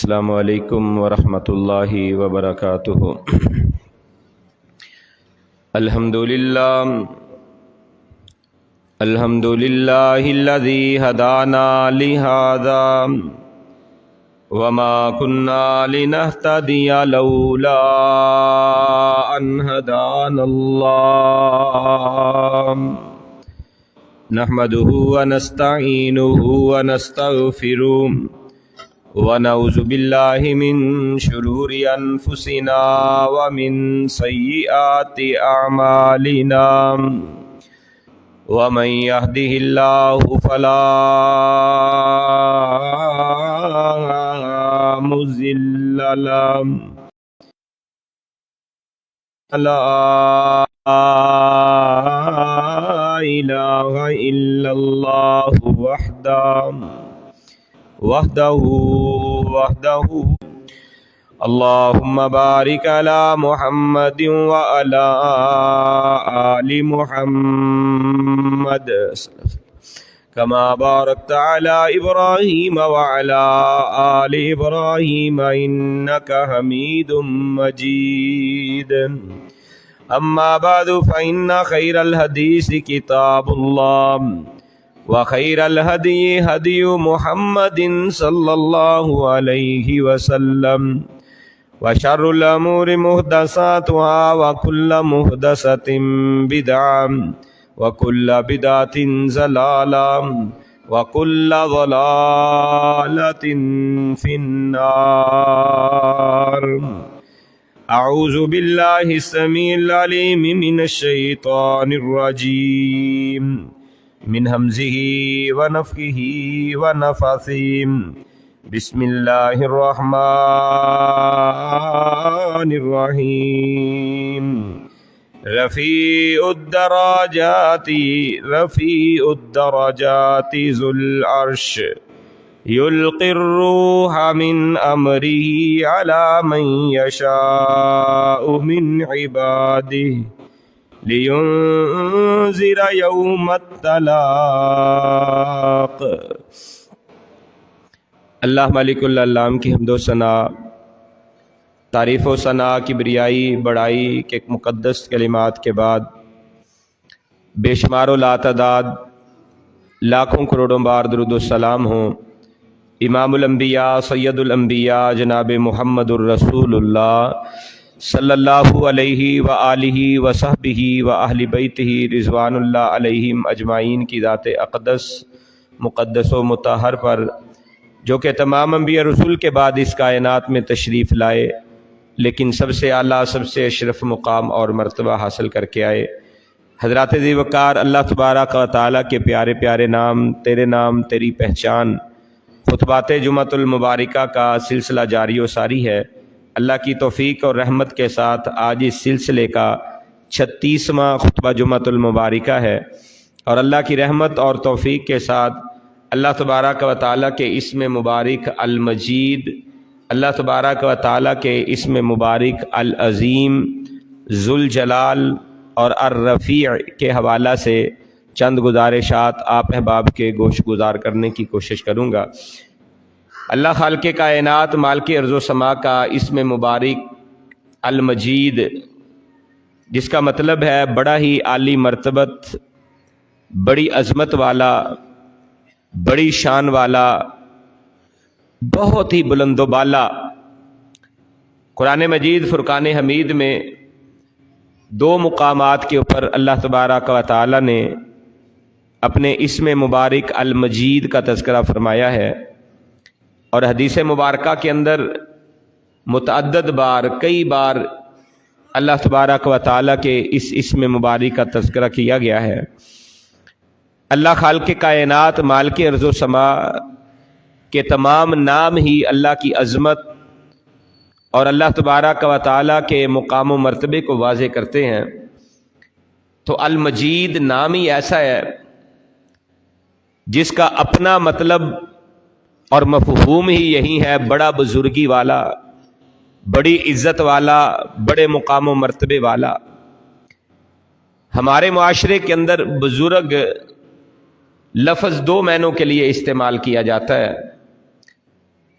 السلام علیکم ورحمۃ اللہ وبرکاتہ۔ الحمد للہ الذی ہدانا لہذا وما كنا لنهتدی لولا ان ہدانا اللہ نحمده ونستعینه ونستغفره ونعوذ باللہ من شرور انفسنا ومن سیئات اعمالنا ومن يهده الله فلا مضل له لا إله إلا الله وحده اللهم بارك على محمد وعلى آل محمد كما باركت على إبراهيم وعلى آل إبراهيم إنك حميد مجيد أما بعد فإن خير الحديث كتاب الله وخير الهدي هدي محمد صلى الله عليه وسلم وشر الأمور محدثاتها وكل محدثة بدعة وكل بدعة ضلالة وكل ضلالة في النار۔ أعوذ بالله السميع العليم من الشيطان الرجيم من همزه ونفخه ونفثه بسم الله الرحمن الرحيم۔ رفيع الدرجات ذو العرش يلقي الروح من أمره على من يشاء من عباده لينذر يوم التلاق۔ اللہ مالک العلام کی حمد و ثنا، تعریف و ثنا، کبریائی، بڑائی کے مقدس کلمات کے بعد بے شمار و لاتعداد لاکھوں کروڑوں بار درود و سلام ہوں امام الانبیاء سید الانبیاء جناب محمد الرسول اللہ صلی اللہ علیہ وآلہ وصحبہ وآہل بیتہ رضوان اللہ علیہم اجمعین کی ذات اقدس مقدس و مطہر پر، جو کہ تمام انبیاء رسول کے بعد اس کائنات میں تشریف لائے، لیکن سب سے اعلیٰ، سب سے اشرف مقام اور مرتبہ حاصل کر کے آئے۔ حضرات ذی وقار اللہ تبارک و تعالیٰ کے پیارے پیارے نام، تیرے نام تیری پہچان، خطبات جمعۃ المبارکہ کا سلسلہ جاری و ساری ہے۔ اللہ کی توفیق اور رحمت کے ساتھ آج اس سلسلے کا 36واں خطبہ جمعۃ المبارکہ ہے، اور اللہ کی رحمت اور توفیق کے ساتھ اللہ تبارک و تعالیٰ کے اسم مبارک المجید، اللہ تبارک و تعالیٰ کے اسم مبارک العظیم، ذوالجلال اور الرفیع کے حوالہ سے چند گزارشات آپ احباب کے گوش گزار کرنے کی کوشش کروں گا۔ اللہ خالق کائنات، مالک ارض و سما کا اسم مبارک المجید، جس کا مطلب ہے بڑا ہی عالی مرتبت، بڑی عظمت والا، بڑی شان والا، بہت ہی بلند و بالا۔ قرآن مجید فرقان حمید میں دو مقامات کے اوپر اللہ تبارک و تعالی نے اپنے اسم مبارک المجید کا تذکرہ فرمایا ہے، اور حدیث مبارکہ کے اندر متعدد بار، کئی بار اللہ تبارک و تعالیٰ کے اس اسم مبارک کا تذکرہ کیا گیا ہے۔ اللہ خالق کائنات، مالک ارض و سما کے تمام نام ہی اللہ کی عظمت اور اللہ تبارک و تعالیٰ کے مقام و مرتبے کو واضح کرتے ہیں۔ تو المجید نام ہی ایسا ہے جس کا اپنا مطلب اور مفہوم ہی یہی ہے، بڑا بزرگی والا، بڑی عزت والا، بڑے مقام و مرتبے والا۔ ہمارے معاشرے کے اندر بزرگ لفظ دو معنوں کے لیے استعمال کیا جاتا ہے۔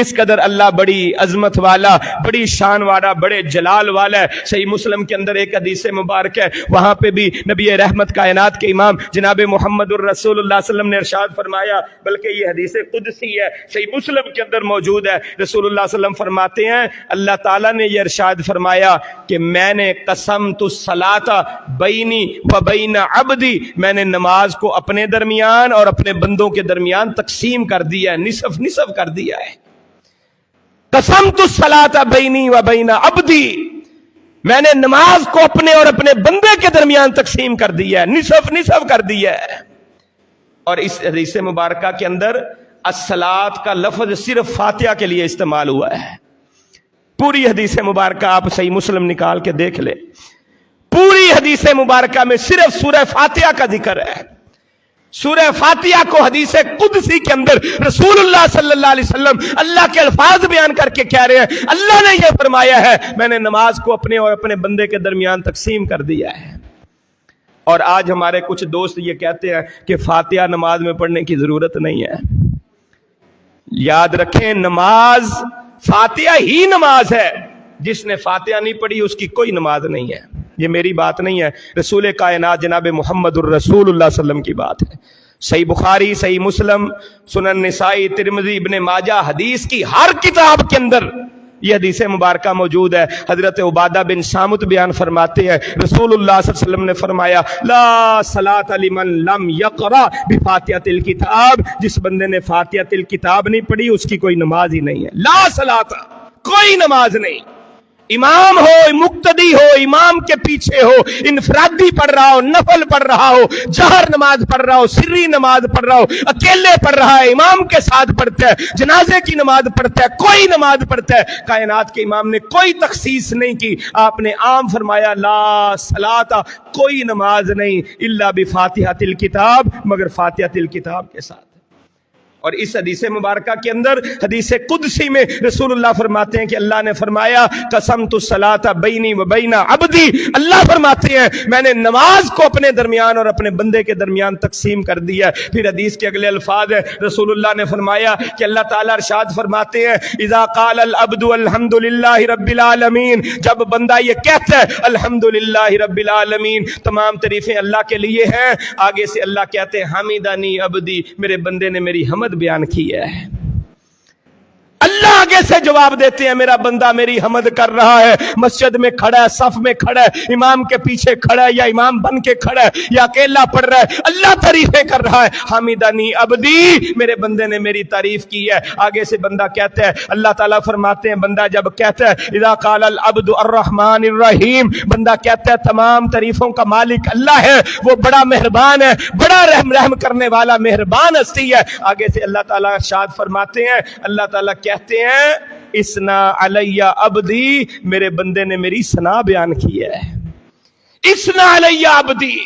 اس قدر اللہ بڑی عظمت والا، بڑی شان والا، بڑے جلال والا ہے۔ صحیح مسلم کے اندر ایک حدیث مبارک ہے، وہاں پہ بھی نبی رحمت کائنات کے امام جناب محمد الرسول اللہ صلی اللہ علیہ وسلم نے ارشاد فرمایا، بلکہ یہ حدیث قدسی ہے، صحیح مسلم کے اندر موجود ہے۔ رسول اللہ صلی اللہ علیہ وسلم فرماتے ہیں اللہ تعالیٰ نے یہ ارشاد فرمایا کہ میں نے قسمت الصلاۃ بینی و بین عبدی، میں نے نماز کو اپنے درمیان اور اپنے بندوں کے درمیان تقسیم کر دیا ہے، نصف نصف کر دیا ہے۔ قسمت الصلاۃ بینی و بین عبدی، میں نے نماز کو اپنے اور اپنے بندے کے درمیان تقسیم کر دیا ہے، نصف نصف کر دیا ہے۔ اور اس حدیث مبارکہ کے اندر الصلاۃ کا لفظ صرف فاتحہ کے لیے استعمال ہوا ہے۔ پوری حدیث مبارکہ آپ صحیح مسلم نکال کے دیکھ لیں، پوری حدیث مبارکہ میں صرف سورہ فاتحہ کا ذکر ہے۔ سورہ فاتحہ کو حدیث قدسی کے اندر رسول اللہ صلی اللہ علیہ وسلم اللہ کے الفاظ بیان کر کے کہہ رہے ہیں اللہ نے یہ فرمایا ہے میں نے نماز کو اپنے اور اپنے بندے کے درمیان تقسیم کر دیا ہے۔ اور آج ہمارے کچھ دوست یہ کہتے ہیں کہ فاتحہ نماز میں پڑھنے کی ضرورت نہیں ہے۔ یاد رکھیں نماز فاتحہ ہی نماز ہے، جس نے فاتحہ نہیں پڑھی اس کی کوئی نماز نہیں ہے۔ یہ میری بات نہیں ہے، رسول کائنات جناب محمد الرسول اللہ صلی اللہ علیہ وسلم کی بات ہے۔ صحیح بخاری، صحیح مسلم، سنن نسائی، ترمذی، ابن ماجہ، حدیث کی ہر کتاب کے اندر یہ حدیث مبارکہ موجود ہے۔ حضرت عبادہ بن صامت بیان فرماتے ہیں رسول اللہ صلی اللہ علیہ وسلم نے فرمایا لا صلاۃ لمن لم یقرأ بفاتحۃ الکتاب، جس بندے نے فاتحۃ الکتاب نہیں پڑھی اس کی کوئی نماز ہی نہیں ہے۔ لا صلاۃ، کوئی نماز نہیں۔ امام ہو، مقتدی ہو، امام کے پیچھے ہو، انفرادی پڑھ رہا ہو، نفل پڑھ رہا ہو، جہر نماز پڑھ رہا ہو، سری نماز پڑھ رہا ہو، اکیلے پڑھ رہا ہے، امام کے ساتھ پڑھتا ہے، جنازے کی نماز پڑھتا ہے، کوئی نماز پڑھتا ہے، کائنات کے امام نے کوئی تخصیص نہیں کی، آپ نے عام فرمایا لا صلاۃ، کوئی نماز نہیں الا بفاتحۃ الکتاب، مگر فاتحۃ الکتاب کے ساتھ۔ اور اس حدیث مبارکہ کے اندر حدیث قدسی میں رسول اللہ فرماتے ہیں کہ اللہ نے فرمایا قسمت الصلاۃ بینی و بین عبدی، اللہ فرماتے ہیں میں نے نماز کو اپنے درمیان اور اپنے بندے کے درمیان تقسیم کر دیا۔ پھر حدیث کے اگلے الفاظ ہیں رسول اللہ نے فرمایا کہ اللہ تعالیٰ ارشاد فرماتے ہیں اذا قال العبد الحمد للہ رب العالمین، جب بندہ یہ کہتا ہے الحمد للہ رب العالمین، تمام تعریفیں اللہ کے لیے ہیں، آگے سے اللہ کہتے ہیں حمیدنی عبدی، میرے بندے نے میری حمد بیان کی ہے۔ اللہ آگے سے جواب دیتے ہیں میرا بندہ میری حمد کر رہا ہے، مسجد میں کھڑا ہے، صف میں کھڑا ہے، امام کے پیچھے کھڑا ہے یا امام بن کے کھڑا ہے یا اکیلا پڑھ رہا ہے، اللہ تعریفیں کر رہا ہے، حمیدنی عبدی، میرے بندے نے میری تعریف کی ہے۔ آگے سے بندہ کہتا ہے، اللہ تعالیٰ فرماتے ہیں بندہ جب کہتا ہے اذا قال العبد الرحمن الرحیم، بندہ کہتا ہے تمام تعریفوں کا مالک اللہ ہے، وہ بڑا مہربان ہے، بڑا رحم کرنے والا مہربان ہستی ہے۔ آگے سے اللہ تعالیٰ ارشاد فرماتے ہیں، اللہ تعالیٰ کہتے ہیں اسنا علیہ عبدی، میرے بندے نے میری ثنا بیان کی ہے۔ اسنا علیہ عبدی،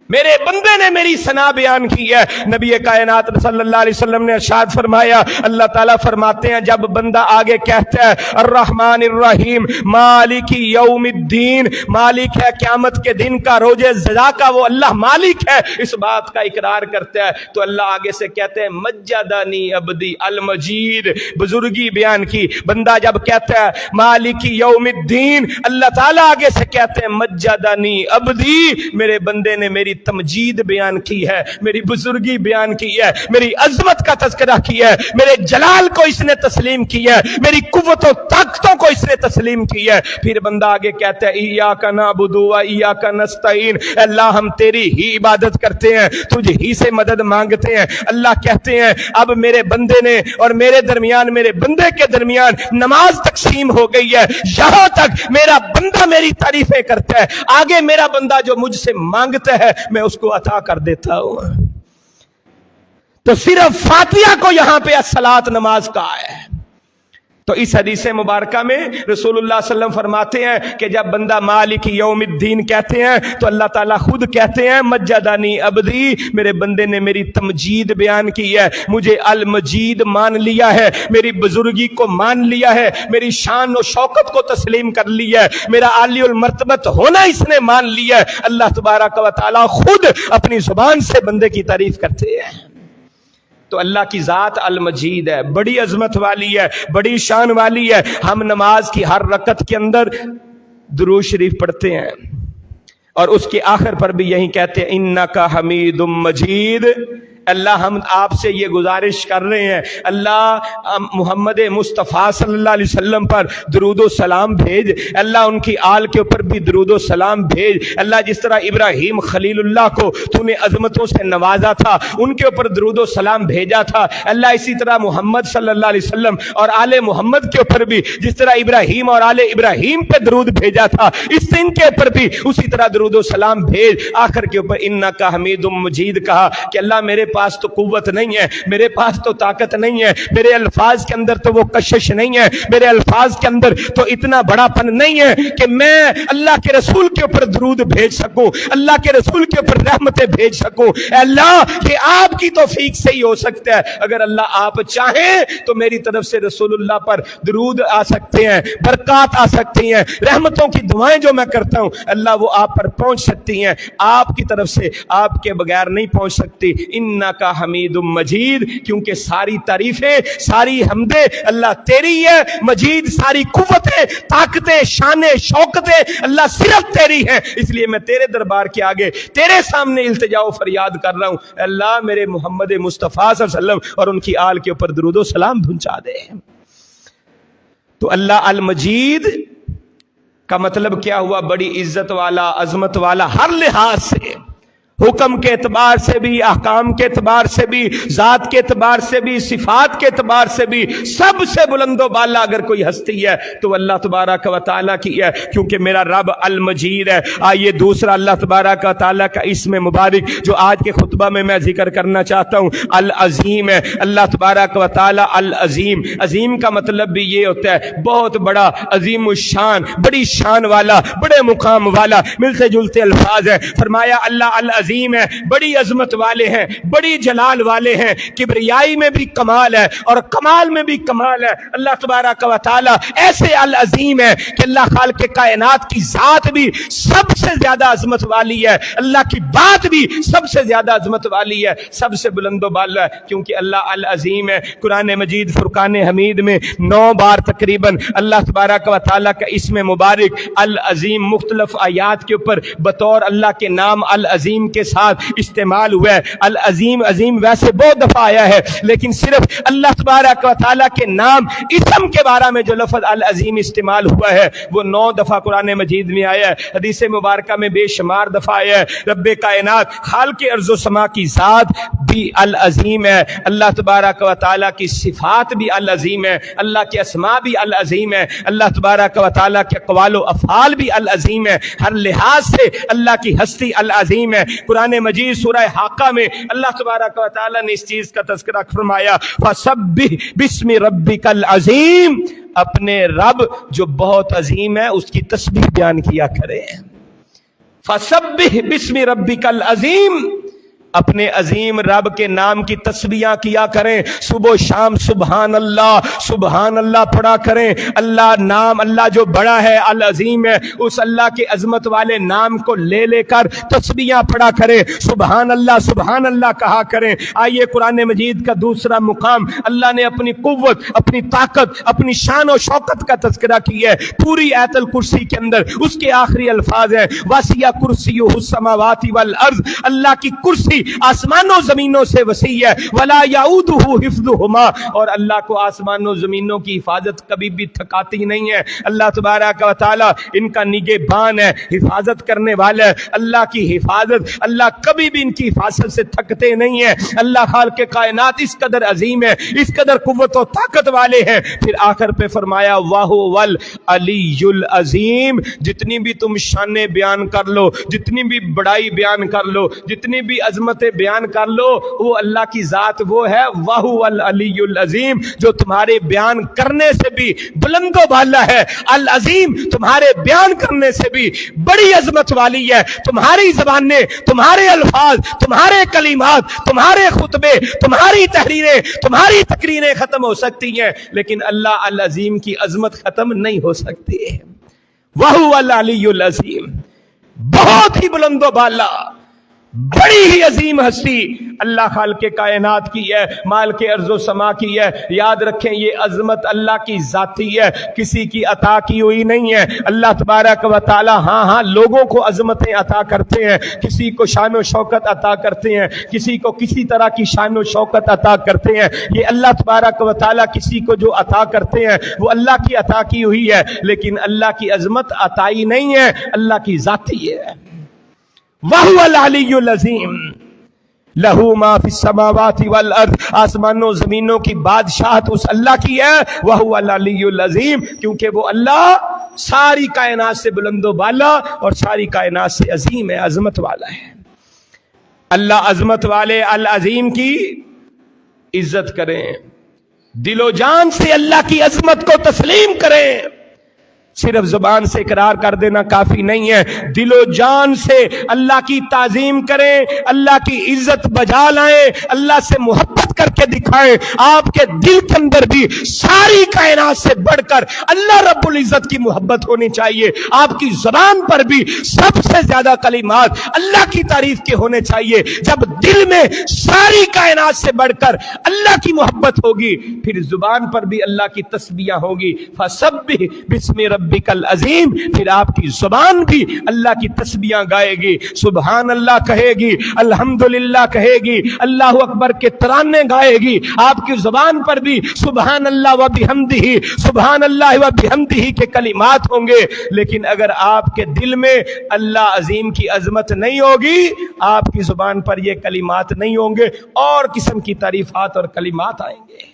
میرے بندے نے میری ثنا بیان کی ہے۔ نبی کائنات صلی اللہ علیہ وسلم نے ارشاد فرمایا، اللہ تعالیٰ فرماتے ہیں جب بندہ آگے کہتا ہے الرحمن الرحیم مالک یوم الدین، مالک ہے قیامت کے دن کا، روز جزا کا، وہ اللہ مالک ہے، اس بات کا اقرار کرتا ہے تو اللہ آگے سے کہتے ہیں مجدنی عبدی المجید، بزرگی بیان کی۔ بندہ جب کہتا ہے مالک یوم الدین، اللہ تعالیٰ آگے سے کہتے ہیں مجدنی عبدی، میرے بندے نے میری تمجید بیان کی ہے، میری بزرگی بیان کی ہے، میری عظمت کا تذکرہ کیا ہے، میرے جلال کو اس نے تسلیم کیا ہے، میری قوت و طاقتوں کو اس نے تسلیم کیا ہے۔ پھر بندہ آگے کہتا ہے ایاک نعبد و ایاک نستعین، اللہ ہم تیری ہی عبادت کرتے ہیں، تجھ ہی سے مدد مانگتے ہیں۔ اللہ کہتے ہیں اب میرے بندے نے اور میرے درمیان، میرے بندے کے درمیان نماز تقسیم ہو گئی ہے، یہاں تک میرا بندہ میری تعریفیں کرتا ہے، آگے میرا بندہ جو مجھ سے مانگتا ہے میں اس کو عطا کر دیتا ہوں۔ تو صرف فاتحہ کو یہاں پہ الصلاۃ نماز کا ہے۔ تو اس حدیث مبارکہ میں رسول اللہ صلی اللہ علیہ وسلم فرماتے ہیں کہ جب بندہ مالک یوم الدین کہتے ہیں تو اللہ تعالیٰ خود کہتے ہیں مجدنی عبدی، میرے بندے نے میری تمجید بیان کی ہے، مجھے المجید مان لیا ہے، میری بزرگی کو مان لیا ہے، میری شان و شوکت کو تسلیم کر لیا ہے، میرا عالی المرتبت ہونا اس نے مان لیا ہے۔ اللہ تبارک و تعالیٰ خود اپنی زبان سے بندے کی تعریف کرتے ہیں۔ تو اللہ کی ذات المجید ہے، بڑی عظمت والی ہے، بڑی شان والی ہے۔ ہم نماز کی ہر رکعت کے اندر درود شریف پڑھتے ہیں اور اس کے آخر پر بھی یہی کہتے ہیں انک حمید مجید۔ اللہ ہم آپ سے یہ گزارش کر رہے ہیں، اللہ محمد مصطفیٰ صلی اللہ علیہ وسلم پر درود و سلام بھیج، اللہ ان کی آل کے اوپر بھی درود و سلام بھیج۔ اللہ جس طرح ابراہیم خلیل اللہ کو تو نے عظمتوں سے نوازا تھا، ان کے اوپر درود و سلام بھیجا تھا، اللہ اسی طرح محمد صلی اللہ علیہ وسلم اور آل محمد کے اوپر بھی جس طرح ابراہیم اور آل ابراہیم پہ درود بھیجا تھا، اس دن کے اوپر بھی اسی طرح درود و سلام بھیج۔ آخر کے اوپر انک حمید مجید کہا کہ اللہ میرے پاس تو قوت نہیں ہے، میرے پاس تو طاقت نہیں ہے، میرے الفاظ کے اندر تو وہ کشش نہیں ہے، میرے الفاظ کے اندر تو اتنا بڑا پن نہیں ہے کہ میں اللہ کے رسول کے اوپر درود بھیج سکوں، اللہ کے رسول کے اوپر رحمتیں بھیج سکوں۔ اے اللہ یہ آپ کی توفیق سے ہی ہو سکتا ہے، اگر اللہ آپ چاہیں تو میری طرف سے رسول اللہ پر درود آ سکتے ہیں، برکات آ سکتی ہیں، رحمتوں کی دعائیں جو میں کرتا ہوں اللہ وہ آپ پر پہنچ سکتی ہیں، آپ کی طرف سے آپ کے بغیر نہیں پہنچ سکتی۔ انک حمید مجید، کیونکہ ساری تعریفیں ساری حمدیں اللہ تیری ہے، مجید ساری قوتیں طاقتیں شانیں شوکتیں اللہ صرف تیری ہیں، اس لیے میں تیرے دربار کے آگے تیرے سامنے التجا و فریاد کر رہا ہوں، اللہ میرے محمد مصطفیٰ صلی اللہ علیہ وسلم اور ان کی آل کے اوپر درود و سلام پہنچا دے۔ تو اللہ المجید کا مطلب کیا ہوا؟ بڑی عزت والا، عظمت والا، ہر لحاظ سے، حکم کے اعتبار سے بھی، احکام کے اعتبار سے بھی، ذات کے اعتبار سے بھی، صفات کے اعتبار سے بھی سب سے بلند و بالا اگر کوئی ہستی ہے تو اللہ تبارک و تعالیٰ کی ہے، کیونکہ میرا رب المجید ہے۔ آئیے دوسرا اللہ تبارک و تعالیٰ کا اسم مبارک جو آج کے خطبہ میں ذکر کرنا چاہتا ہوں، العظیم ہے۔ اللہ تبارک و تعالیٰ العظیم، عظیم کا مطلب بھی یہ ہوتا ہے بہت بڑا، عظیم الشان، بڑی شان والا، بڑے مقام والا، ملتے جلتے الفاظ ہیں۔ فرمایا اللہ العظیم ہے، بڑی عظمت والے ہیں، بڑی جلال والے ہیں، کبریائی میں بھی کمال ہے اور کمال میں بھی کمال ہے۔ اللہ تبارک و تعالی ایسے العظیم ہے کہ اللہ خالق کائنات کی ذات بھی سب سے زیادہ عظمت والی ہے، اللہ کی بات بھی سب سے زیادہ عظمت والی ہے، سب سے بلند و بالا ہے، کیونکہ اللہ العظیم ہے۔ قرآن مجید فرقان حمید میں 9 بار تقریباً اللہ تبارک و تعالی کا اسم مبارک العظیم مختلف آیات کے اوپر بطور اللہ کے نام العظیم کے ساتھ استعمال ہوا ہے۔ العظیم، عظیم ویسے بہت دفعہ آیا ہے، لیکن صرف اللہ تبارک و تعالیٰ کے نام اسم کے بارے میں جو لفظ العظیم استعمال ہوا ہے وہ 9 دفعہ قرآن مجید میں آیا ہے۔ حدیث مبارکہ میں بے شمار دفعہ آیا ہے۔ رب کائنات خالق ارض و سما کی ذات بھی العظیم ہے، اللہ تبارک و تعالیٰ کی صفات بھی العظیم ہے، اللہ کے اسماء بھی العظیم ہے، اللہ تبارک و تعالیٰ کے اقوال و افعال بھی العظیم ہے، ہر لحاظ سے اللہ کی ہستی العظیم ہے۔ قرآن مجید سورہ حاقہ میں اللہ تبارک و تعالیٰ نے اس چیز کا تذکرہ فرمایا، فَسَبِّحْ بِاسْمِ رَبِّكَ الْعَظِيمِ، اپنے رب جو بہت عظیم ہے اس کی تسبیح بیان کیا کریں۔ فَسَبِّحْ بِاسْمِ رَبِّكَ الْعَظِيمِ، اپنے عظیم رب کے نام کی تسبیح کیا کریں، صبح و شام سبحان اللہ پڑھا کریں۔ اللہ نام، اللہ جو بڑا ہے العظیم ہے، اس اللہ کے عظمت والے نام کو لے لے کر تسبیح پڑھا کریں، سبحان اللہ کہا کریں۔ آئیے قرآن مجید کا دوسرا مقام، اللہ نے اپنی قوت، اپنی طاقت، اپنی شان و شوکت کا تذکرہ کیا ہے پوری آیت الکرسی کے اندر۔ اس کے آخری الفاظ ہیں وَسِعَ كُرْسِيُّهُ السَّمَاوَاتِ وَالْأَرْضِ، اللہ کی کرسی آسمانوں زمینوں سے وسیع ہے، وَلَا يَعُودُهُ حِفْظُهُمَا، اور اللہ کو آسمانوں زمینوں کی حفاظت کبھی بھی تھکاتی نہیں ہے۔ اللہ تبارک و تعالی ان کا نگہبان ہے، حفاظت کرنے والا ہے۔ اللہ کی حفاظت، اللہ کبھی بھی ان کی حفاظت سے تھکتے نہیں ہیں۔ اللہ خالق کائنات اس قدر عظیم ہے، اس قدر قوت و طاقت والے ہیں۔ پھر آخر پہ فرمایا وَهُوَ الْعَلِيُّ الْعَظِيمُ، جتنی بھی تم شانیں بیان کر لو، جتنی بھی بڑائی بیان کر لو، جتنی بھی عظمت بیان کر لو، وہ اللہ کی ذات وہ ہے وَهُوَ الْعَلِيُّ الْعَظِيمُ، جو تمہارے بیان کرنے سے بھی بلند و بالا ہے۔ العظیم تمہارے بیان کرنے سے بھی بڑی عظمت والی ہے۔ تمہاری زبانیں، تمہارے الفاظ، تمہارے کلمات، تمہارے خطبے، تمہاری تحریریں، تمہاری تقریریں ختم ہو سکتی ہیں، لیکن اللہ العظیم کی عظمت ختم نہیں ہو سکتی۔ وَهُوَ الْعَلِيُّ الْعَظِيمُ، بہت ہی بلند و بالا، بڑی ہی عظیم ہستی اللہ خالق کائنات کی ہے، مالک ارض و سما کی ہے۔ یاد رکھیں یہ عظمت اللہ کی ذاتی ہے، کسی کی عطا کی ہوئی نہیں ہے۔ اللہ تبارک و تعالی ہاں لوگوں کو عظمتیں عطا کرتے ہیں، کسی کو شان و شوکت عطا کرتے ہیں، کسی کو کسی طرح کی شان و شوکت عطا کرتے ہیں۔ یہ اللہ تبارک و تعالی کسی کو جو عطا کرتے ہیں وہ اللہ کی عطا کی ہوئی ہے، لیکن اللہ کی عظمت عطائی نہیں ہے، اللہ کی ذاتی ہے۔ وَهُوَ الْعَلِيُّ الْعَظِيمُ لَهُ مَا فِي السَّمَاوَاتِ وَالْأَرْضِ، آسمانوں زمینوں کی بادشاہت اس اللہ کی ہے۔ وَهُوَ الْعَلِيُّ الْعَظِيمُ، کیونکہ وہ اللہ ساری کائنات سے بلند و بالا اور ساری کائنات سے عظیم ہے، عظمت والا ہے۔ اللہ عظمت والے العظیم کی عزت کریں، دل و جان سے اللہ کی عظمت کو تسلیم کریں۔ صرف زبان سے اقرار کر دینا کافی نہیں ہے، دل و جان سے اللہ کی تعظیم کریں، اللہ کی عزت بجا لائیں، اللہ سے محبت کر کے دکھائیں۔ آپ کے دل کے اندر بھی ساری کائنات سے بڑھ کر اللہ رب العزت کی محبت ہونی چاہیے۔ آپ کی زبان پر بھی سب سے زیادہ کلمات اللہ کی تعریف کے ہونے چاہیے۔ جب دل میں ساری کائنات سے بڑھ کر اللہ کی محبت ہوگی، پھر زبان پر بھی اللہ کی تسبیحاں ہوگی۔ فسبح بسم ربک العظیم، پھر آپ کی زبان بھی اللہ کی تسبیحاں گائے گی، سبحان اللہ کہے گی، الحمدللہ کہے گی، اللہ اکبر کے ترانے گائے گی۔ آپ کی زبان پر بھی سبحان اللہ و بحمدہ، سبحان اللہ و بحمدہ کے کلمات ہوں گے، لیکن اگر آپ کے دل میں اللہ عظیم کی عظمت نہیں ہوگی، آپ کی زبان پر یہ کلمات نہیں ہوں گے، اور قسم کی تعریفات اور کلمات آئیں گے۔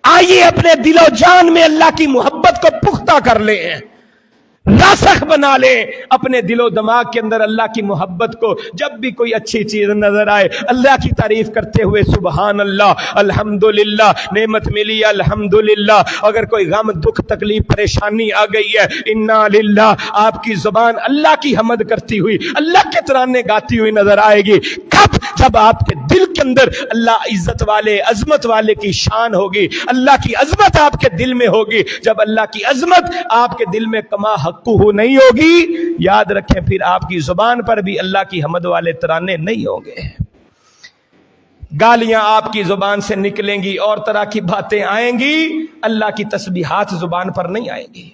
آئیے اپنے دل و جان میں اللہ کی محبت کو پختہ کر لیں، راسخ بنا لیں اپنے دل و دماغ کے اندر اللہ کی محبت کو۔ جب بھی کوئی اچھی چیز نظر آئے اللہ کی تعریف کرتے ہوئے سبحان اللہ، الحمدللہ، نعمت ملی الحمدللہ، اگر کوئی غم دکھ تکلیف پریشانی آ گئی ہے انا للہ، آپ کی زبان اللہ کی حمد کرتی ہوئی اللہ کے ترانے گاتی ہوئی نظر آئے گی۔ کب؟ جب آپ کے دل کے اندر اللہ عزت والے عظمت والے کی شان ہوگی، اللہ کی عظمت آپ کے دل میں ہوگی۔ جب اللہ کی عظمت آپ کے دل میں کما حقہ نہیں ہوگی، یاد رکھیں پھر آپ کی زبان پر بھی اللہ کی حمد والے ترانے نہیں ہوں گے۔ گالیاں آپ کی زبان سے نکلیں گی، اور طرح کی باتیں آئیں گی، اللہ کی تسبیحات زبان پر نہیں آئیں گی۔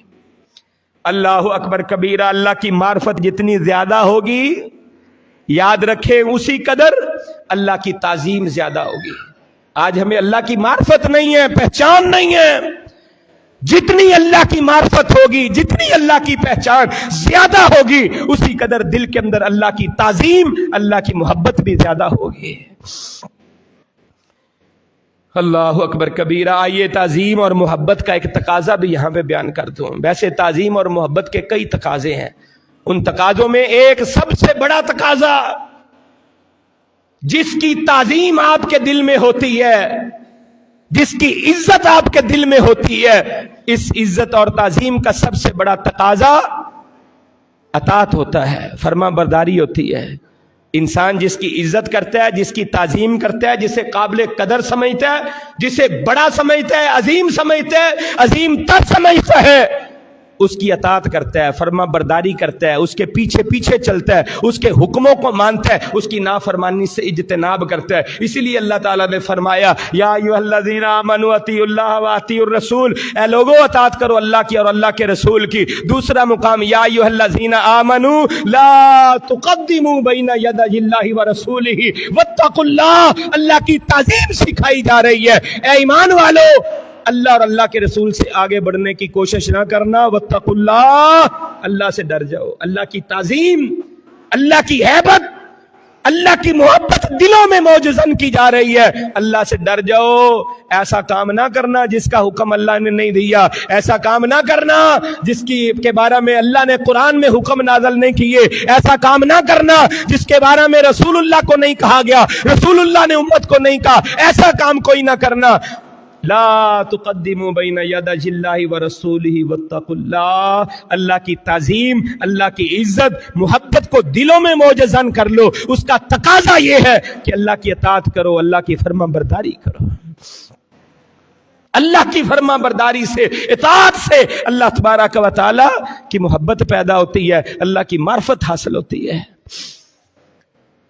اللہ اکبر کبیرہ، اللہ کی معرفت جتنی زیادہ ہوگی، یاد رکھیں اسی قدر اللہ کی تعظیم زیادہ ہوگی۔ آج ہمیں اللہ کی معرفت نہیں ہے، پہچان نہیں ہے۔ جتنی اللہ کی معرفت ہوگی، جتنی اللہ کی پہچان زیادہ ہوگی، اسی قدر دل کے اندر اللہ کی تعظیم، اللہ کی محبت بھی زیادہ ہوگی۔ اللہ اکبر کبیرہ۔ آئیے تعظیم اور محبت کا ایک تقاضا بھی یہاں پہ بیان کر دوں۔ ویسے تعظیم اور محبت کے کئی تقاضے ہیں، ان تقاضوں میں ایک سب سے بڑا تقاضا، جس کی تعظیم آپ کے دل میں ہوتی ہے، جس کی عزت آپ کے دل میں ہوتی ہے، اس عزت اور تعظیم کا سب سے بڑا تقاضا اطاعت ہوتا ہے، فرما برداری ہوتی ہے۔ انسان جس کی عزت کرتا ہے، جس کی تعظیم کرتا ہے، جسے قابل قدر سمجھتا ہے، جسے بڑا سمجھتا ہے، عظیم سمجھتا ہے، عظیم تر سمجھتا ہے، اس کی اطاعت کرتا ہے، فرما برداری کرتا ہے، اس کے پیچھے پیچھے چلتا ہے، اس کے حکموں کو مانتا ہے، اس کی نافرمانی سے اجتناب کرتا ہے۔ اسی لیے اللہ تعالیٰ نے فرمایا یا ایھا الذین آمنوا اطیعوا اللہ واطیعوا الرسول، اے لوگو اطاعت کرو اللہ کی اور اللہ کے رسول کی۔ دوسرا مقام یا ایھا الذین آمنوا لا تقدموا بین یدی اللہ ورسولہ واتقوا اللہ، اللہ کی تعظیم سکھائی جا رہی ہے۔ اے ایمان والو، اللہ اور اللہ کے رسول سے آگے بڑھنے کی کوشش نہ کرنا، واتقوا اللہ، اللہ سے ڈر جاؤ۔ اللہ کی تعظیم، اللہ کی ہیبت، اللہ کی محبت دلوں میں موجزن کی جا رہی ہے۔ اللہ سے ڈر جاؤ، ایسا کام نہ کرنا جس کا حکم اللہ نے نہیں دیا، ایسا کام نہ کرنا جس کے بارے میں اللہ نے قرآن میں حکم نازل نہیں کیے، ایسا کام نہ کرنا جس کے بارے میں رسول اللہ کو نہیں کہا گیا، رسول اللہ نے امت کو نہیں کہا، ایسا کام کوئی نہ کرنا۔ لا تقدموا بین یدی اللہ ورسولہ واتقوا اللہ، اللہ کی تعظیم، اللہ کی عزت، محبت کو دلوں میں موجزن کر لو۔ اس کا تقاضا یہ ہے کہ اللہ کی اطاعت کرو، اللہ کی فرما برداری کرو۔ اللہ کی فرما برداری سے، اطاعت سے اللہ تبارک و تعالی کی محبت پیدا ہوتی ہے، اللہ کی معرفت حاصل ہوتی ہے۔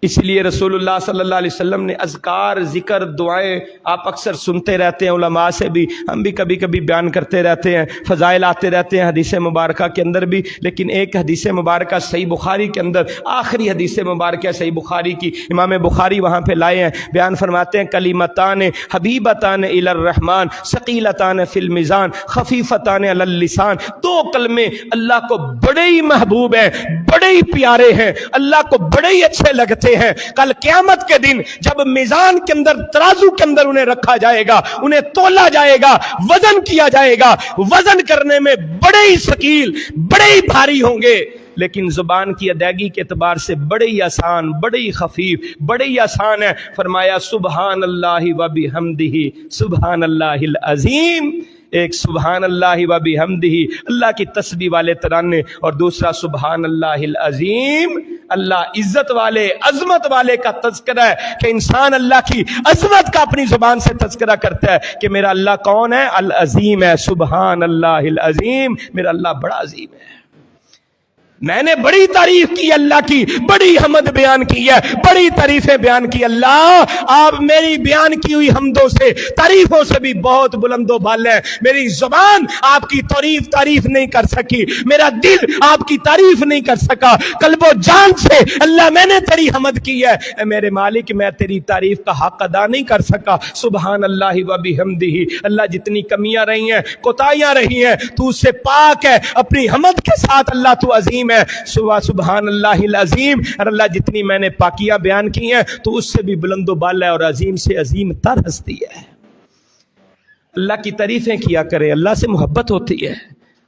اس لیے رسول اللہ صلی اللہ علیہ وسلم نے اذکار، ذکر، دعائیں آپ اکثر سنتے رہتے ہیں، علماء سے بھی ہم بھی کبھی کبھی بیان کرتے رہتے ہیں، فضائل آتے رہتے ہیں حدیث مبارکہ کے اندر بھی، لیکن ایک حدیث مبارکہ صحیح بخاری کے اندر آخری حدیث مبارکہ صحیح بخاری کی، امام بخاری وہاں پہ لائے ہیں، بیان فرماتے ہیں کلیمتان حبیبتان الی الرحمن ثقیلتان فی المیزان خفیفتان علی اللسان، دو کلمے اللہ کو بڑے ہی محبوب ہیں، بڑے ہی پیارے ہیں، اللہ کو بڑے ہی اچھے لگتے ہیں، کل قیامت کے دن جب میزان کے اندر، ترازو کے اندر انہیں رکھا جائے گا، انہیں تولا جائے گا، وزن کیا جائے گا، وزن کرنے میں بڑے ہی ثقیل، بڑے ہی بھاری ہوں گے، لیکن زبان کی ادائیگی کے اعتبار سے بڑے ہی آسان، بڑے ہی خفیف، بڑے ہی آسان ہے۔ فرمایا سبحان اللہ و بحمدہ سبحان اللہ العظیم، ایک سبحان اللہ و بحمدہ اللہ کی تسبیح والے ترانے، اور دوسرا سبحان اللہ العظیم اللہ عزت والے، عظمت والے کا تذکرہ ہے، کہ انسان اللہ کی عظمت کا اپنی زبان سے تذکرہ کرتا ہے کہ میرا اللہ کون ہے؟ العظیم ہے، سبحان اللہ العظیم، میرا اللہ بڑا عظیم ہے۔ میں نے بڑی تعریف کی اللہ کی، بڑی حمد بیان کی ہے، بڑی تعریفیں بیان کی، اللہ آپ میری بیان کی ہوئی حمدوں سے، تعریفوں سے بھی بہت بلند و بالا ہے، میری زبان آپ کی تعریف نہیں کر سکی، میرا دل آپ کی تعریف نہیں کر سکا، قلب و جان سے اللہ میں نے تیری حمد کی ہے، اے میرے مالک میں تیری تعریف کا حق ادا نہیں کر سکا، سبحان اللہ و بحمدہ، اللہ جتنی کمیاں رہی ہیں، کوتاہیاں رہی ہیں، تو اس سے پاک ہے، اپنی حمد کے ساتھ اللہ تو عظیم ہے، سبحان اللہ العظیم، اور اللہ جتنی میں نے پاکیاں بیان کی ہیں تو اس سے بھی بلند و بالا ہے، اور عظیم سے عظیم تر ہستی ہے۔ اللہ کی تعریفیں کیا کریں، اللہ سے محبت ہوتی ہے۔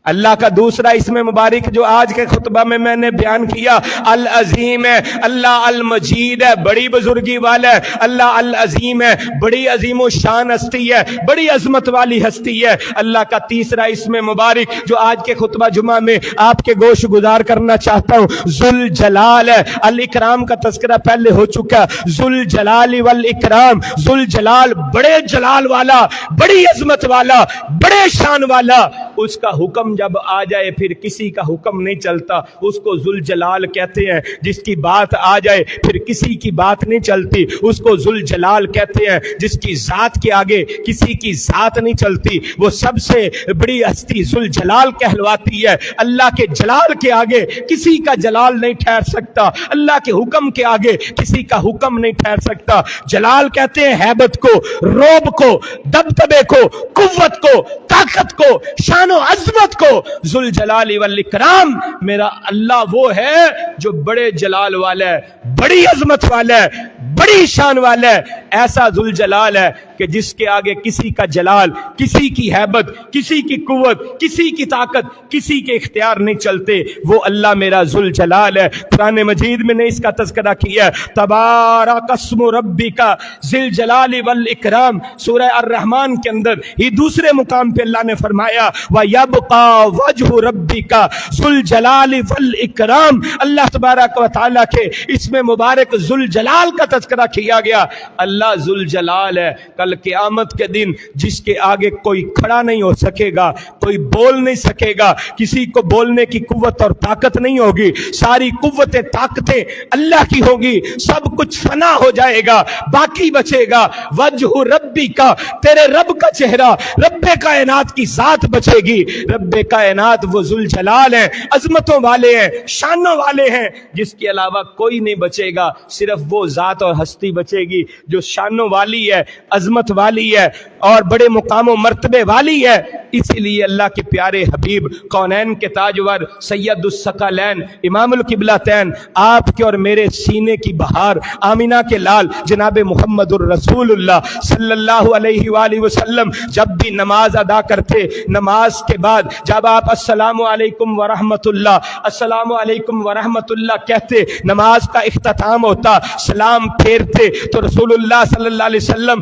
اللہ کا دوسرا اسم مبارک جو آج کے خطبہ میں نے بیان کیا، العظیم ہے، اللہ المجید ہے، بڑی بزرگی والا ہے، اللہ العظیم ہے، بڑی عظیم و شان ہستی ہے، بڑی عظمت والی ہستی ہے۔ اللہ کا تیسرا اسم مبارک جو آج کے خطبہ جمعہ میں آپ کے گوش گزار کرنا چاہتا ہوں، ذوالجلال ہے، الاکرام کا تذکرہ پہلے ہو چکا، ذوالجلال والاکرام، ذوالجلال بڑے جلال والا، بڑی عظمت والا، بڑے شان والا، اس کا حکم جب آ جائے پھر کسی کا حکم نہیں چلتا، اس کو ذوالجلال کہتے ہیں۔ جس کی بات آ جائے پھر کسی کی بات نہیں چلتی، اس کو ذوالجلال کہتے ہیں۔ جس کی ذات کے آگے کسی کی ذات نہیں چلتی، وہ سب سے بڑی ہستی ذوالجلال کہلواتی ہے۔ اللہ کے جلال کے آگے کسی کا جلال نہیں ٹھہر سکتا، اللہ کے حکم کے آگے کسی کا حکم نہیں ٹھہر سکتا۔ جلال کہتے ہیں ہیبت کو، روب کو، دبدبے کو، قوت کو، طاقت کو، شان و عظمت کو۔ ذوالجلال والاکرام، میرا اللہ وہ ہے جو بڑے جلال والا ہے، بڑی عظمت والا ہے، بڑی شان والا ہے۔ ایسا ذوالجلال ہے کہ جس کے آگے کسی کا جلال، کسی کی ہیبت، کسی کی قوت، کسی کی طاقت، کسی کے اختیار نہیں چلتے، وہ اللہ میرا ذوالجلال ہے۔ قرآن مجید میں نے اس کا تذکرہ کیا ہے، تبارک اسم ربک ذی الجلال والاکرام، سورہ الرحمن کے اندر ہی دوسرے مقام پہ اللہ نے فرمایا وَيَبْقَى وَجْهُ رَبِّكَ ذُو الْجَلَالِ وَالْإِكْرَامِ، اللہ تبارک و تعالیٰ کے اسم مبارک ذوالجلال کا تذکرہ کیا گیا۔ اللہ ذوالجلال ہے، کل قیامت کے دن جس کے آگے کوئی کھڑا نہیں ہو سکے گا، کوئی بول نہیں سکے گا، کسی کو بولنے کی قوت اور طاقت نہیں ہوگی، ساری قوتیں طاقتیں اللہ کی ہوگی، سب کچھ فنا ہو جائے گا، باقی بچے گا وجہ ربی کا، تیرے رب کا چہرہ، رب کائنات کی ذات بچے گی۔ رب کائنات وہ ذوالجلال ہیں، عظمتوں والے ہیں، شانوں والے ہیں، جس کے علاوہ کوئی نہیں بچے گا، صرف وہ ذات اور ہستی بچے گی جو شانوں والی ہے، عظمت والی ہے، اور بڑے مقام و مرتبے والی ہے۔ اسی لیے اللہ کے پیارے حبیب، کونین کے تاجور، سید الثقلین، امام القبلتین، آپ کے اور میرے سینے کی بہار، آمینہ کے لال جناب محمد الرسول اللہ صلی اللہ علیہ وآلہ وسلم جب بھی نماز ادا کرتے، نماز کے بعد جب آپ السلام علیکم ورحمت اللہ، السلام علیکم ورحمت اللہ کہتے، نماز کا اختتام ہوتا، سلام پھیرتے، تو رسول اللہ صلی اللہ علیہ وسلم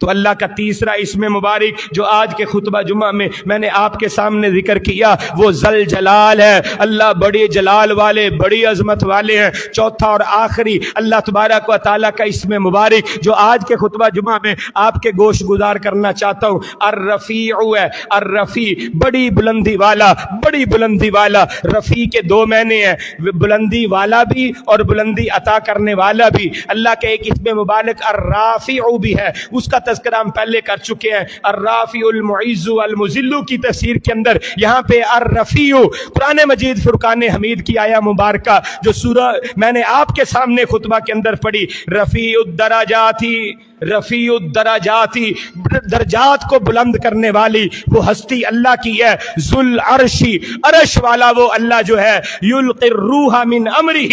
تو اللہ کا تیسرا اسم مبارک جو آج کے خطبہ جمعہ میں نے آپ کے سامنے ذکر کیا وہ ذل جلال ہے۔ اللہ بڑے جلال والے، بڑی عظمت والے ہیں۔ چوتھا اور آخری اللہ تبارک و تعالیٰ کا اسم مبارک جو آج کے خطبہ جمعہ میں آپ کے گوش گزار کرنا چاہتا ہوں، الرفیع ہے۔ الرفیع بڑی بلندی والا، بڑی بلندی والا۔ رفیع کے دو معنی ہیں، بلندی والا بھی اور بلندی عطا کرنے والا بھی۔ اللہ کا ایک اسم مبارک الرافع بھی ہے، اس کا تذکرہ ہم پہلے کر چکے ہیں۔ الرافع المعز المذل کی تفسیر کے اندر یہاں پہ الرفیع قرآن مجید فرقان حمید کی آیہ مبارکہ جو سورہ میں نے آپ کے سامنے خطبہ کے اندر پڑھی، رفیع الدرجاتی، رفیع الدرجاتی، درجات کو بلند کرنے والی وہ ہستی اللہ کی ہے۔ ذل عرشی، عرش والا وہ اللہ جو ہے، یلقی الروح من امرہ،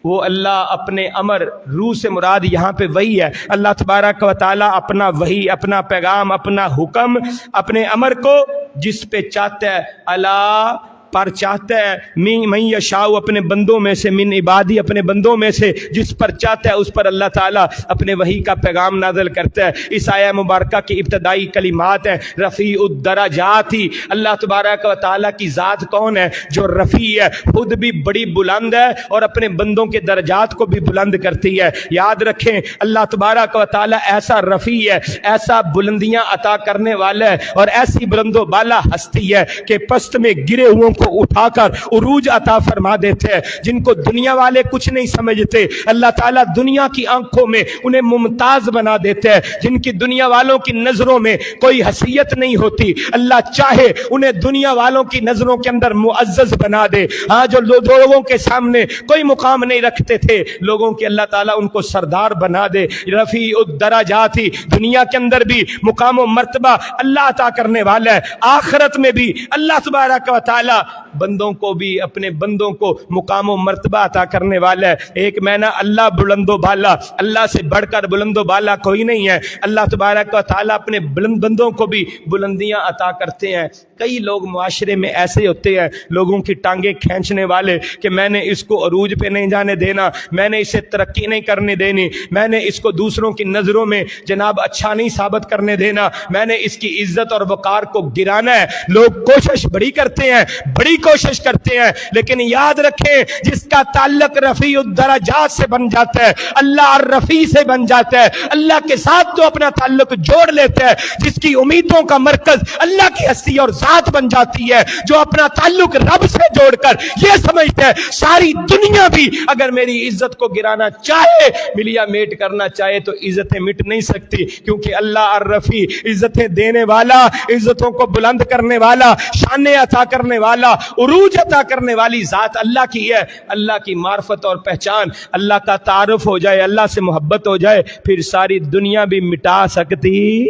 وہ اللہ اپنے امر، روح سے مراد یہاں پہ وہی ہے۔ اللہ تبارک و تعالیٰ اپنا وحی، اپنا پیغام، اپنا حکم، اپنے امر کو جس پہ چاہتا ہے اللہ پر چاہتا ہے، من یشاء اپنے بندوں میں سے، من عبادی اپنے بندوں میں سے جس پر چاہتا ہے اس پر اللہ تعالیٰ اپنے وحی کا پیغام نازل کرتا ہے۔ اس آیہ مبارکہ کی ابتدائی کلمات ہیں رفیع الدرجاتی۔ اللہ تبارک و تعالیٰ کی ذات کون ہے؟ جو رفیع ہے، خود بھی بڑی بلند ہے اور اپنے بندوں کے درجات کو بھی بلند کرتی ہے۔ یاد رکھیں اللہ تبارک و تعالیٰ ایسا رفیع ہے، ایسا بلندیاں عطا کرنے والا ہے اور ایسی بلند و بالا ہستی ہے کہ پست میں گرے ہوئوں کو اٹھا کر عروج عطا فرما دیتے ہیں۔ جن کو دنیا والے کچھ نہیں سمجھتے، اللہ تعالیٰ دنیا کی آنکھوں میں انہیں ممتاز بنا دیتے ہیں۔ جن کی دنیا والوں کی نظروں میں کوئی حیثیت نہیں ہوتی، اللہ چاہے انہیں دنیا والوں کی نظروں کے اندر معزز بنا دے۔ ہاں جو لوگوں کے سامنے کوئی مقام نہیں رکھتے تھے، لوگوں کے اللہ تعالیٰ ان کو سردار بنا دے۔ رفیع الدرجاتی، دنیا کے اندر بھی مقام و مرتبہ اللہ عطا کرنے والا ہے، آخرت میں بھی اللہ تبارک و تعالیٰ بندوں کو بھی، اپنے بندوں کو مقام و مرتبہ عطا کرنے والا ہے۔ ایک معنی اللہ بلند و بالا، اللہ سے بڑھ کر بلند و بالا کوئی نہیں ہے۔ اللہ تبارک و تعالیٰ اپنے بلند بندوں کو بھی بلندیاں عطا کرتے ہیں۔ کئی لوگ معاشرے میں ایسے ہوتے ہیں، لوگوں کی ٹانگیں کھینچنے والے کہ میں نے اس کو عروج پہ نہیں جانے دینا، میں نے اسے ترقی نہیں کرنے دینی، میں نے اس کو دوسروں کی نظروں میں جناب اچھا نہیں ثابت کرنے دینا، میں نے اس کی عزت اور وقار کو گرانا ہے۔ لوگ کوشش بڑی کرتے ہیں، بڑی کوشش کرتے ہیں، لیکن یاد رکھیں جس کا تعلق رفیع الدرجات سے بن جاتا ہے، اللہ الرفیع سے بن جاتا ہے، اللہ کے ساتھ تو اپنا تعلق جوڑ لیتا ہے، جس کی امیدوں کا مرکز اللہ کی ہستی اور ذات بن جاتی ہے، جو اپنا تعلق رب سے جوڑ کر یہ سمجھتا ہے ساری دنیا بھی اگر میری عزت کو گرانا چاہے، ملیا میٹ کرنا چاہے تو عزتیں مٹ نہیں سکتی، کیونکہ اللہ الرفیع عزتیں دینے والا، عزتوں کو بلند کرنے والا، شان عطا کرنے والا، عروج عطا کرنے والی ذات اللہ کی ہے۔ اللہ کی معرفت اور پہچان، اللہ کا تعارف ہو جائے، اللہ سے محبت ہو جائے، پھر ساری دنیا بھی مٹا سکتی۔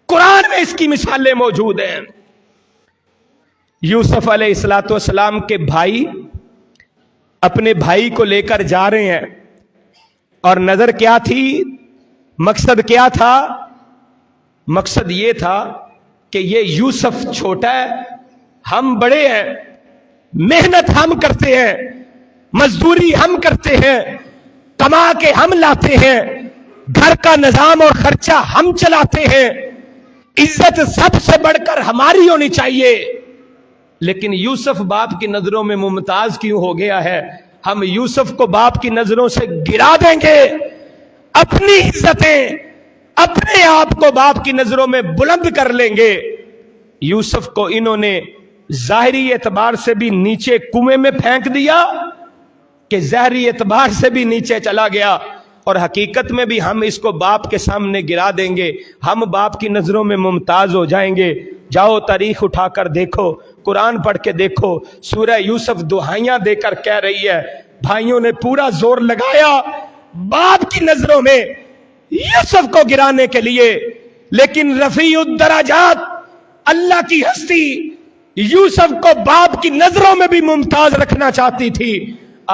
قرآن میں اس کی مثالیں موجود ہیں۔ یوسف علیہ السلام کے بھائی اپنے بھائی کو لے کر جا رہے ہیں، اور نظر کیا تھی، مقصد کیا تھا؟ مقصد یہ تھا کہ یہ یوسف چھوٹا ہے، ہم بڑے ہیں، محنت ہم کرتے ہیں، مزدوری ہم کرتے ہیں، کما کے ہم لاتے ہیں، گھر کا نظام اور خرچہ ہم چلاتے ہیں، عزت سب سے بڑھ کر ہماری ہونی چاہیے۔ لیکن یوسف باپ کی نظروں میں ممتاز کیوں ہو گیا ہے؟ ہم یوسف کو باپ کی نظروں سے گرا دیں گے، اپنی عزتیں اپنے آپ کو باپ کی نظروں میں بلند کر لیں گے۔ یوسف کو انہوں نے ظاہری اعتبار سے بھی نیچے کنویں میں پھینک دیا کہ ظاہری اعتبار سے بھی نیچے چلا گیا، اور حقیقت میں بھی ہم اس کو باپ کے سامنے گرا دیں گے، ہم باپ کی نظروں میں ممتاز ہو جائیں گے۔ جاؤ تاریخ اٹھا کر دیکھو، قرآن پڑھ کے دیکھو، سورہ یوسف دہائیاں دے کر کہہ رہی ہے بھائیوں نے پورا زور لگایا باپ کی نظروں میں یوسف کو گرانے کے لیے، لیکن رفیع الدرجات اللہ کی ہستی یوسف کو باپ کی نظروں میں بھی ممتاز رکھنا چاہتی تھی۔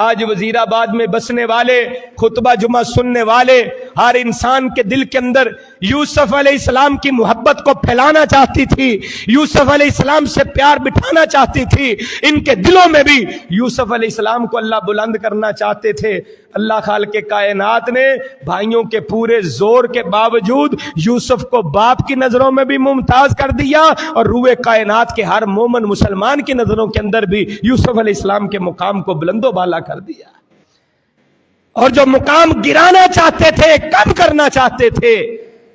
آج وزیر آباد میں بسنے والے، خطبہ جمعہ سننے والے، ہر انسان کے دل کے اندر یوسف علیہ السلام کی محبت کو پھیلانا چاہتی تھی، یوسف علیہ السلام سے پیار بٹھانا چاہتی تھی۔ ان کے دلوں میں بھی یوسف علیہ السلام کو اللہ بلند کرنا چاہتے تھے۔ اللہ خالق کائنات نے بھائیوں کے پورے زور کے باوجود یوسف کو باپ کی نظروں میں بھی ممتاز کر دیا، اور روئے کائنات کے ہر مومن مسلمان کی نظروں کے اندر بھی یوسف علیہ السلام کے مقام کو بلند و بالا کر دیا۔ اور جو مقام گرانا چاہتے تھے، کم کرنا چاہتے تھے،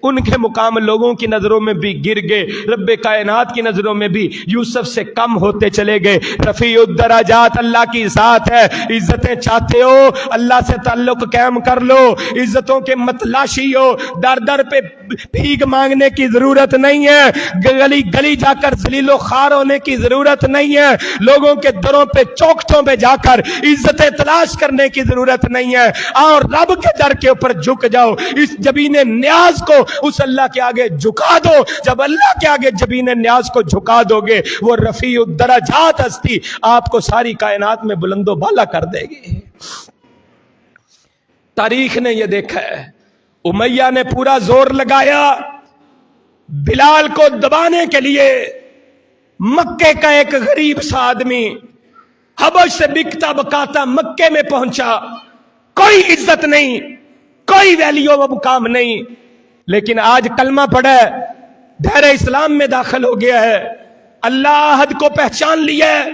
ان کے مقام لوگوں کی نظروں میں بھی گر گئے، رب کائنات کی نظروں میں بھی یوسف سے کم ہوتے چلے گئے۔ رفیع الدرجات اللہ کی ذات ہے۔ عزتیں چاہتے ہو اللہ سے تعلق قائم کر لو، عزتوں کے متلاشی ہو، در در پہ بھیک مانگنے کی ضرورت نہیں ہے، گلی گلی جا کر ذلیل و خوار ہونے کی ضرورت نہیں ہے، لوگوں کے دروں پہ چوکھٹوں پہ جا کر عزتیں تلاش کرنے کی ضرورت نہیں ہے، اور رب کے در کے اوپر جھک جاؤ، اس جبین نیاز کو اس اللہ کے آگے جھکا دو۔ جب اللہ کے آگے جبین نیاز کو جھکا دو گے، وہ رفیع الدرجات ہستی آپ کو ساری کائنات میں بلند و بالا کر دے گی۔ تاریخ نے یہ دیکھا ہے، امیہ نے پورا زور لگایا بلال کو دبانے کے لیے۔ مکے کا ایک غریب سا آدمی حبش سے بکتا بکاتا مکے میں پہنچا، کوئی عزت نہیں، کوئی ویلیو و مقام نہیں، لیکن آج کلمہ پڑھا ہے، دائرہ اسلام میں داخل ہو گیا ہے، اللہ احد کو پہچان لیا ہے،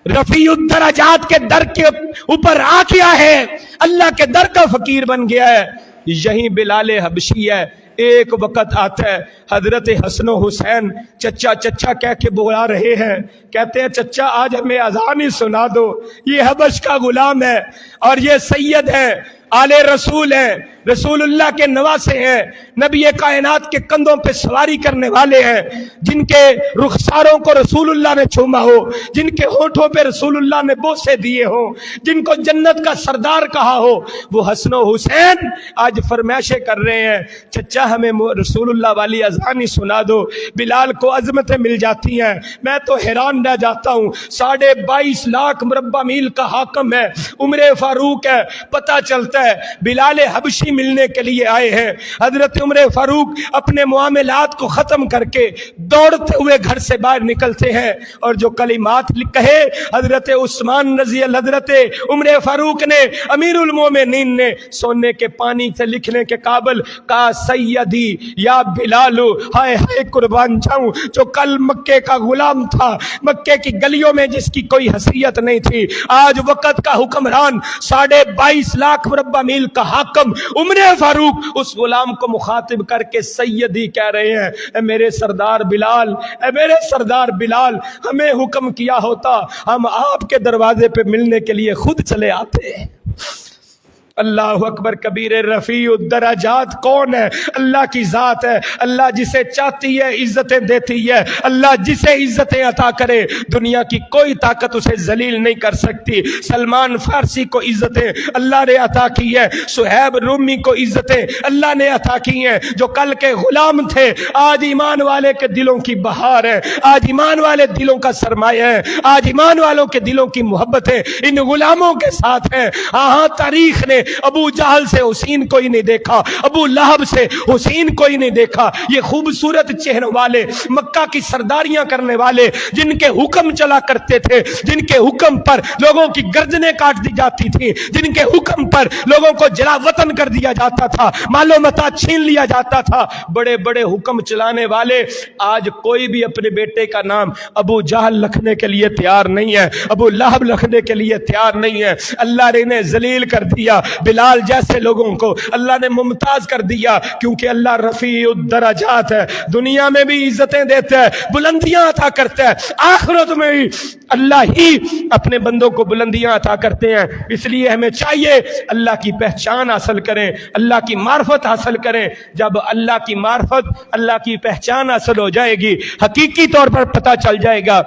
رفیع الدرجات کے در کے اوپر آ گیا ہے، اللہ کے در کا فقیر بن گیا ہے۔ یہی بلال حبشی ہے۔ ایک وقت آتا ہے حضرت حسن و حسین چچا چچا کہہ کے بلا رہے ہیں، کہتے ہیں چچا آج ہمیں اذان ہی سنا دو، یہ حبش کا غلام ہے اور یہ سید ہے، آل رسول ہیں، رسول اللہ کے نواسے ہیں، نبی کائنات کے کندھوں پہ سواری کرنے والے ہیں، جن کے رخساروں کو رسول اللہ نے چوما ہو، جن کے ہونٹوں پہ رسول اللہ نے بوسے دیے ہوں، جن کو جنت کا سردار کہا ہو، وہ حسن و حسین آج فرمائشیں کر رہے ہیں، چچا ہمیں رسول اللہ والی اذان ہی سنا دو۔ بلال کو عظمتیں مل جاتی ہیں، میں تو حیران رہ جاتا ہوں، 22.5 لاکھ مربع میل کا حاکم ہے، عمر فاروق ہے، پتہ چلتا ہے بلال حبشی ملنے کے لیے آئے ہیں۔ حضرت عمر فاروق اپنے معاملات کو ختم کر کے دوڑتے ہوئے گھر سے باہر نکلتے ہیں، اور جو کلمات کہے حضرت عثمان رضی اللہ، حضرت عمر فاروق نے، امیر المومنین نے سونے کے پانی سے لکھنے کے قابل کہا، سیدی یا بلال، ہائے ہائے قربان جاؤں، جو کل مکے کا غلام تھا، مکے کی گلیوں میں جس کی کوئی حیثیت نہیں تھی، آج وقت کا حکمران، 22.5 لاکھ مربع میل کا حاکم عمر فاروق اس غلام کو مخاطب کر کے سیدی کہہ رہے ہیں، اے میرے سردار بلال، اے میرے سردار بلال، ہمیں حکم کیا ہوتا ہم آپ کے دروازے پہ ملنے کے لیے خود چلے آتے ہیں۔ اللہ اکبر کبیر۔ رفیع الدرجات کون ہے؟ اللہ کی ذات ہے۔ اللہ جسے چاہتی ہے عزتیں دیتی ہے، اللہ جسے عزتیں عطا کرے دنیا کی کوئی طاقت اسے ذلیل نہیں کر سکتی۔ سلمان فارسی کو عزتیں اللہ نے عطا کی ہے، صہیب رومی کو عزتیں اللہ نے عطا کی ہیں، جو کل کے غلام تھے آج ایمان والے کے دلوں کی بہار ہے، آج ایمان والے دلوں کا سرمایہ ہے، آج ایمان والوں کے دلوں کی محبتیں ان غلاموں کے ساتھ ہیں۔ ہاں تاریخ نے ابو جہل سے حسین کوئی نہیں دیکھا، ابو لہب سے حسین کوئی نہیں دیکھا۔ یہ خوبصورت چہروں والے، مکہ کی سرداریاں کرنے والے، جن کے حکم چلا کرتے تھے، جن کے حکم پر لوگوں کی گردنیں کاٹ دی جاتی تھی، جن کے حکم پر لوگوں کو جلا وطن کر دیا جاتا تھا، مال و متاع چھین لیا جاتا تھا، بڑے بڑے حکم چلانے والے، آج کوئی بھی اپنے بیٹے کا نام ابو جہل لکھنے کے لیے تیار نہیں ہے، ابو لہب لکھنے کے لیے تیار نہیں ہے۔ اللہ نے انہیں ذلیل کر دیا، بلال جیسے لوگوں کو اللہ نے ممتاز کر دیا، کیونکہ اللہ رفیع الدرجات ہے، دنیا میں بھی عزتیں دیتا ہے، بلندیاں عطا کرتا ہے، آخرت میں بھی اللہ ہی اپنے بندوں کو بلندیاں عطا کرتے ہیں۔ اس لیے ہمیں چاہیے اللہ کی پہچان حاصل کریں، اللہ کی معرفت حاصل کریں۔ جب اللہ کی معرفت، اللہ کی پہچان حاصل ہو جائے گی، حقیقی طور پر پتہ چل جائے گا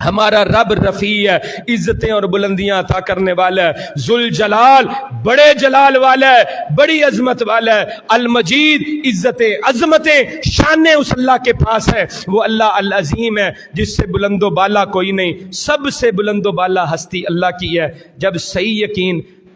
ہمارا رب رفیع ہے، عزتیں اور بلندیاں عطا کرنے والا ہے، ذوالجلال، بڑے جلال والا ہے، بڑی عظمت والا ہے، المجید، عزتیں عظمتیں شانیں اس اللہ کے پاس ہے، وہ اللہ العظیم ہے جس سے بلند و بالا کوئی نہیں، سب سے بلند و بالا ہستی اللہ کی ہے۔ جب صحیح یقین